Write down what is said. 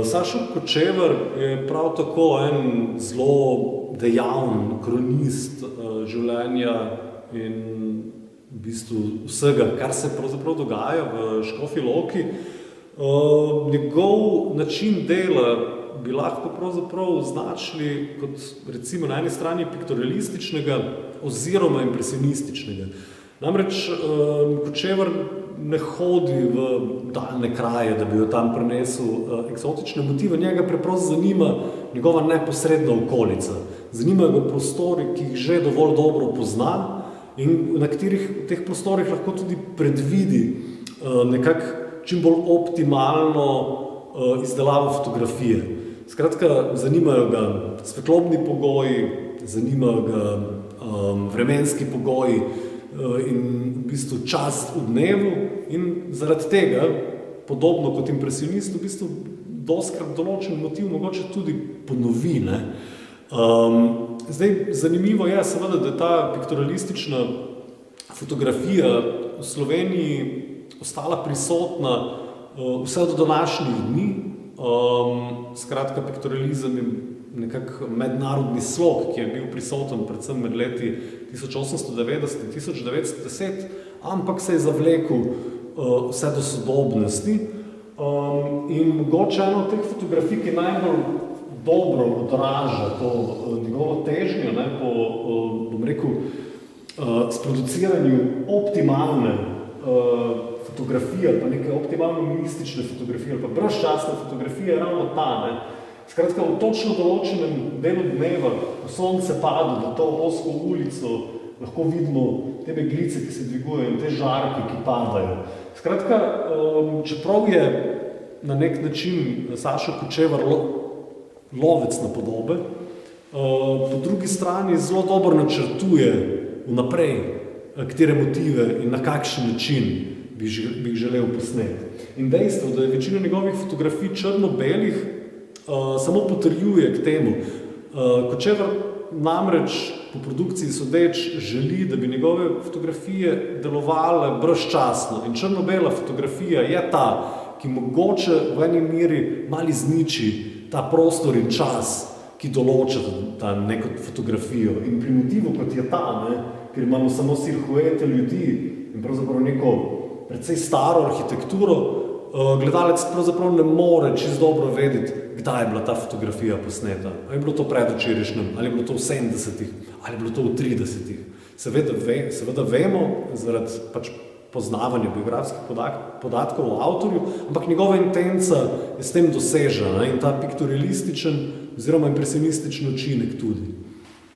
Sašo Kočevar je prav tako en zelo dejaven kronist življenja in v bistvu vsega, kar se pravzaprav dogaja v Škofji Loki. Njegov način dela bi lahko pravzaprav označili kot recimo na eni strani piktorialističnega oziroma impresionističnega. Namreč Kočevar ne hodi v daljne kraje, da bi jo tam prinesel eksotične motive, njega preprosto zanima njegova neposredna okolica. Zanimajo ga prostori, ki jih že dovolj dobro pozna in na katerih v teh prostorih lahko tudi predvidi nekako čim bolj optimalno izdelavo fotografije. Skratka, zanimajo ga svetlobni pogoji, zanimajo ga vremenski pogoji in v bistvu čas v dnevu in zaradi tega, podobno kot impresionist, v bistvu dostikrat določen motiv mogoče tudi ponovi. Zdaj, zanimivo je seveda, da je ta piktorialistična fotografija v Sloveniji ostala prisotna vse do današnjih dni. Skratka, piktorializem je nekak mednarodni slog, ki je bil prisoten predvsem med leti 1890 in 1910, ampak se je zavlekel vse do sodobnosti. In mogoče eno od teh fotografij, ki najbolj dobro odraža to njegovo težnjo po, bom rekel, sproduciranju optimalne fotografije, pa neke optimalno mistične fotografije, pa brezčasne fotografije je ravno ta. Skratka, v točno določenem delu dneva, ko sonce pada na to ozko ulico, lahko vidimo te meglice, ki se dvigujejo in te žarke, ki padajo. Skratka, čeprav je na nek način Sašo Kočevar lovec na podobe, po drugi strani zelo dobro načrtuje vnaprej, katere motive in na kakšen način bi jih želel posneti. In dejstvo, da je večina njegovih fotografij črno-belih, samo potrjuje k temu. Kočevar namreč po produkciji sodeč želi, da bi njegove fotografije delovale brezčasno. In črno-bela fotografija je ta, ki mogoče v eni meri malo izniči ta prostor in čas, ki določa ta neko fotografijo. In pri motivu, kot je ta, ker imamo samo silhuete ljudi in pravzaprav neko precej staro arhitekturo, gledalec pravzaprav ne more čisto dobro vedeti, kdaj je bila ta fotografija posneta. Ali je bilo to predvčerajšnjem, ali je bilo to v 70-ih, ali je bilo to v 30-ih. Seveda vemo, zaradi poznavanja biografskih podatkov o avtorju, ampak njegova intenca je s tem dosežena in ta piktorialističen oziroma impresionističen učinek tudi.